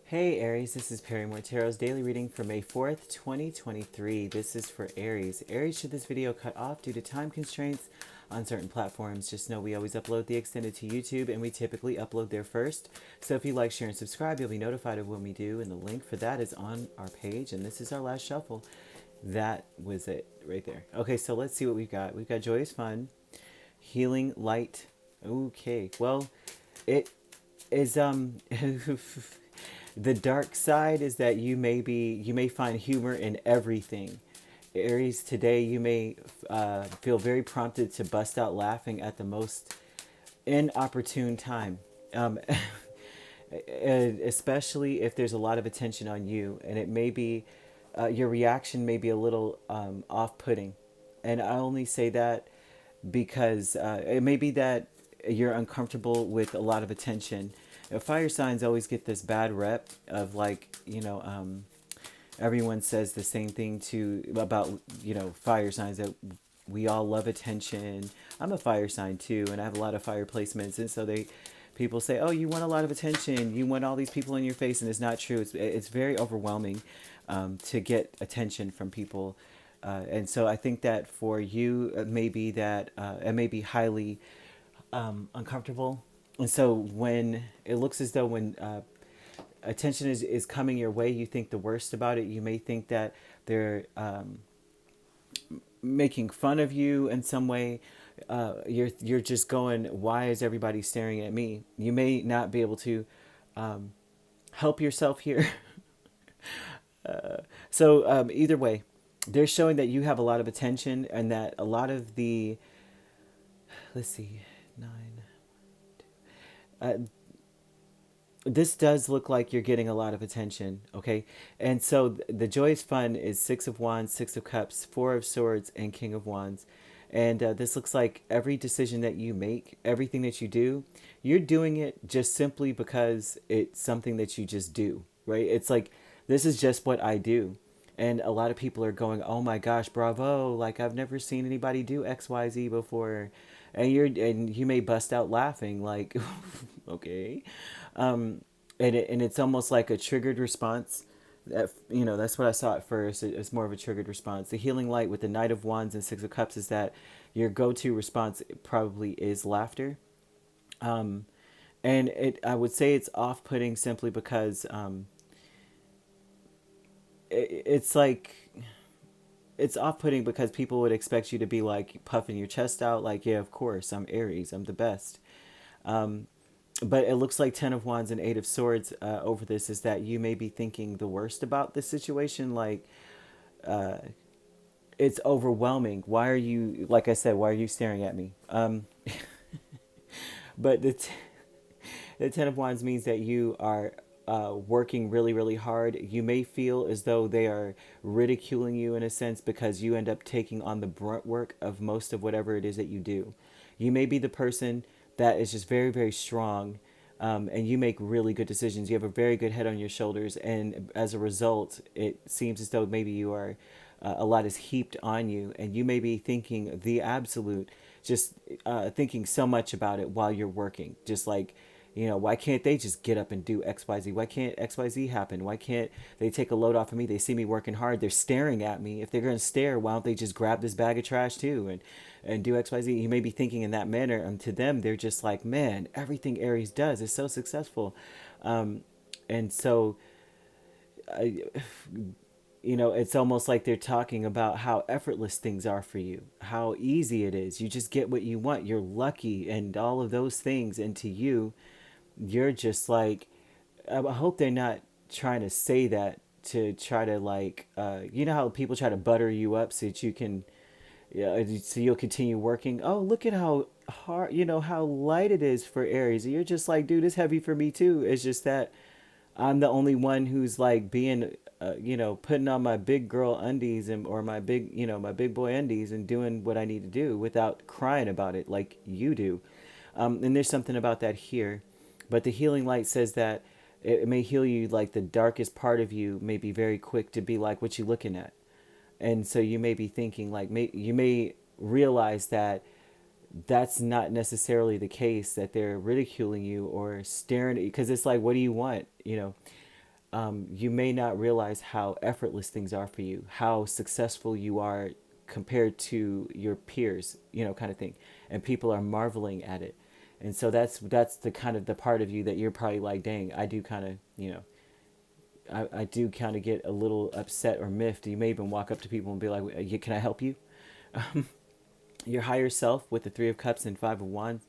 Hey Aries, this is Perrymore Tarot's daily reading for May 4th, 2023. This is for Aries. Aries, should this video cut off due to time constraints on certain platforms, just know we always upload the extended to YouTube and we typically upload there first. So if you like, share, and subscribe, you'll be notified of when we do, and the link for that is on our page. And this is our last shuffle. That was it right there. Okay, so let's see what we've got. We've got Joyous Fun, Healing Light. Okay, well, it is the dark side is that you may find humor in everything. Aries, today you may feel very prompted to bust out laughing at the most inopportune time, especially if there's a lot of attention on you, and it may be your reaction may be a little off-putting. And I only say that because it may be that you're uncomfortable with a lot of attention. Fire signs always get this bad rep of, like, everyone says the same thing about fire signs, that we all love attention. I'm a fire sign too, and I have a lot of fire placements, and so people say, oh, you want a lot of attention, you want all these people in your face, and it's not true. It's very overwhelming to get attention from people. And so I think that for you, it may be that it may be highly uncomfortable. And so when it looks as though when attention is coming your way, you think the worst about it. You may think that they're making fun of you in some way. You're just going, why is everybody staring at me? You may not be able to help yourself here. So either way, they're showing that you have a lot of attention, and that a lot of the, let's see, nine. This does look like you're getting a lot of attention, okay? And so the Joyous Fun is Six of Wands, Six of Cups, Four of Swords, and King of Wands. And this looks like every decision that you make, everything that you do, you're doing it just simply because it's something that you just do, right? It's like, this is just what I do. And a lot of people are going, oh my gosh, bravo, like I've never seen anybody do XYZ before. And you may bust out laughing, like, okay. And it's almost like a triggered response. That's what I saw at first. It's more of a triggered response. The Healing Light with the Knight of Wands and Six of Cups is that your go-to response probably is laughter. And I would say it's off-putting simply because it's like, it's off-putting because people would expect you to be like puffing your chest out, like, yeah, of course, I'm Aries, I'm the best. But it looks like Ten of Wands and Eight of Swords over this is that you may be thinking the worst about this situation. Like, it's overwhelming. Why are you, like I said, why are you staring at me? But the Ten of Wands means that you are working really, really hard. You may feel as though they are ridiculing you in a sense because you end up taking on the brunt work of most of whatever it is that you do. You may be the person that is just very, very strong, and you make really good decisions. You have a very good head on your shoulders, and as a result, it seems as though maybe you are a lot is heaped on you, and you may be thinking the absolute, just thinking so much about it while you're working, just like, why can't they just get up and do XYZ? Why can't XYZ happen? Why can't they take a load off of me? They see me working hard. They're staring at me. If they're going to stare, why don't they just grab this bag of trash too and do XYZ? You may be thinking in that manner. And to them, they're just like, man, everything Aries does is so successful. And so, it's almost like they're talking about how effortless things are for you, how easy it is. You just get what you want. You're lucky and all of those things. And to you, you're just like, I hope they're not trying to say that to try to, like, how people try to butter you up so that you can, yeah, so you'll continue working. Oh, look at how hard, how light it is for Aries. And you're just like, dude, it's heavy for me too. It's just that I'm the only one who's like being, putting on my big girl undies or my big, my big boy undies and doing what I need to do without crying about it like you do. And there's something about that here. But the Healing Light says that it may heal you, like the darkest part of you may be very quick to be like, what you looking at? And so you may be thinking, like, you may realize that that's not necessarily the case, that they're ridiculing you or staring at you, because it's like, what do you want? you may not realize how effortless things are for you, how successful you are compared to your peers, kind of thing. And people are marveling at it. And so that's the kind of the part of you that you're probably like, dang, I do kind of, I do kind of get a little upset or miffed. You may even walk up to people and be like, can I help you? Your higher self with the Three of Cups and Five of Wands.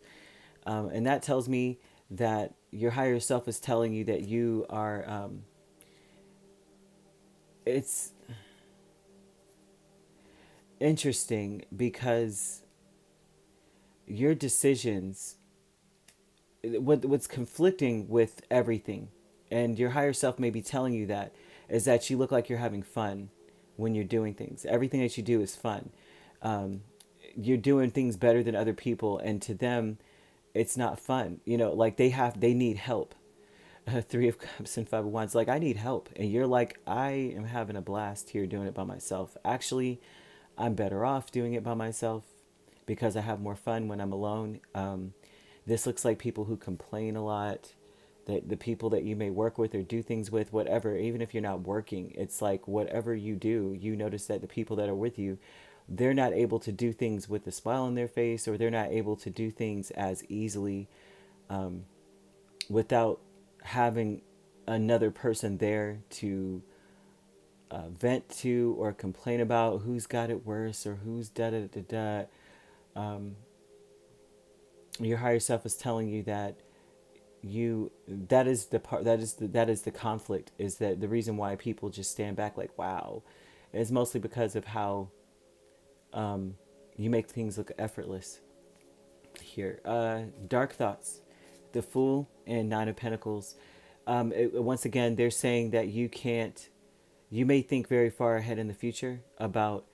And that tells me that your higher self is telling you that you are, it's interesting because your decisions, what's conflicting with everything, and your higher self may be telling you that, is that you look like you're having fun when you're doing things. Everything that you do is fun. Um, you're doing things better than other people, and to them, it's not fun. Like they need help. Three of Cups and Five of Wands. Like, I need help, and you're like, I am having a blast here doing it by myself. Actually, I'm better off doing it by myself because I have more fun when I'm alone. This looks like people who complain a lot, that the people that you may work with or do things with, whatever, even if you're not working, it's like whatever you do, you notice that the people that are with you, they're not able to do things with a smile on their face, or they're not able to do things as easily without having another person there to vent to or complain about who's got it worse or who's da da da da. Um, your higher self is telling you that that is the part, that is the conflict, is that the reason why people just stand back like, wow, is mostly because of how you make things look effortless here. Dark thoughts, the Fool and Nine of Pentacles. Once again, they're saying that you may think very far ahead in the future about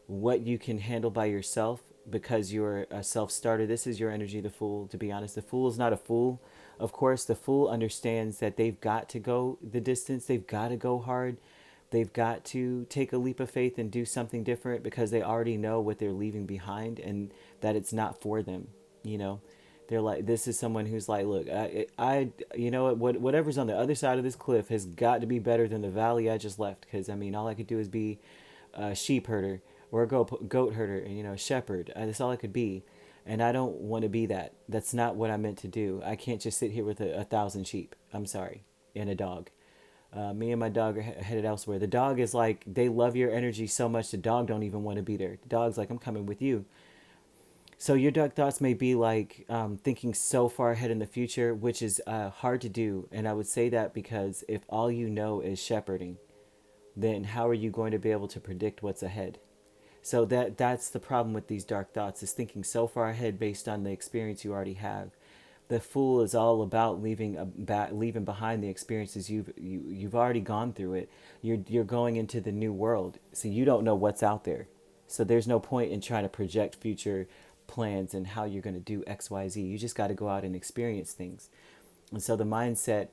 what you can handle by yourself because you're a self-starter. This is your energy, the Fool, to be honest. The Fool is not a fool. Of course, the Fool understands that they've got to go the distance. They've got to go hard. They've got to take a leap of faith and do something different because they already know what they're leaving behind and that it's not for them. You know, they're like, this is someone who's like, look, whatever's on the other side of this cliff has got to be better than the valley I just left. Because I mean, all I could do is be a sheep herder or a goat herder, and a shepherd. That's all I could be, and I don't want to be that. That's not what I meant to do. I can't just sit here with a thousand sheep. I'm sorry, and a dog. Me and my dog are headed elsewhere. The dog is like, they love your energy so much, the dog don't even want to be there. The dog's like, I'm coming with you. So your dark thoughts may be like thinking so far ahead in the future, which is hard to do. And I would say that because if all you know is shepherding, then how are you going to be able to predict what's ahead? So that's the problem with these dark thoughts, is thinking so far ahead based on the experience you already have. The Fool is all about leaving behind the experiences you've already gone through it. You're going into the new world, so you don't know what's out there. So there's no point in trying to project future plans and how you're going to do X, Y, Z. You just got to go out and experience things. And so the mindset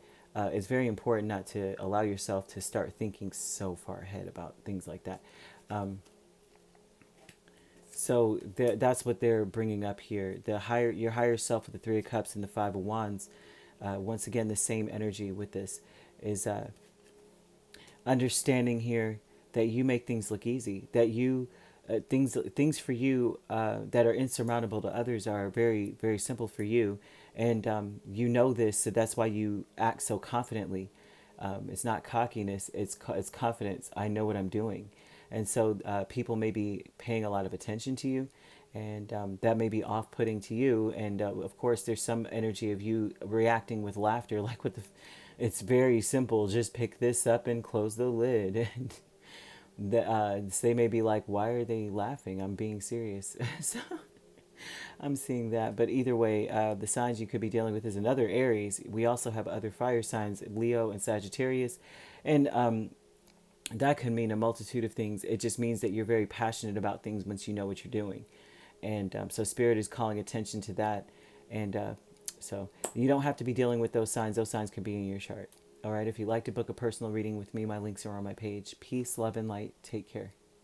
is very important, not to allow yourself to start thinking so far ahead about things like that. So that's what they're bringing up here. Your higher self with the Three of Cups and the Five of Wands. Once again, the same energy with this is understanding here that you make things look easy. That things for you that are insurmountable to others are very, very simple for you, and you know this, so that's why you act so confidently. It's not cockiness; it's confidence. I know what I'm doing. And so people may be paying a lot of attention to you, and that may be off-putting to you. And of course, there's some energy of you reacting with laughter, like with it's very simple. Just pick this up and close the lid. And they may be like, why are they laughing? I'm being serious. So I'm seeing that. But either way, the signs you could be dealing with is another Aries. We also have other fire signs, Leo and Sagittarius. And that can mean a multitude of things. It just means that you're very passionate about things once you know what you're doing. And so Spirit is calling attention to that. And so you don't have to be dealing with those signs. Those signs can be in your chart. All right. If you'd like to book a personal reading with me, my links are on my page. Peace, love, and light. Take care.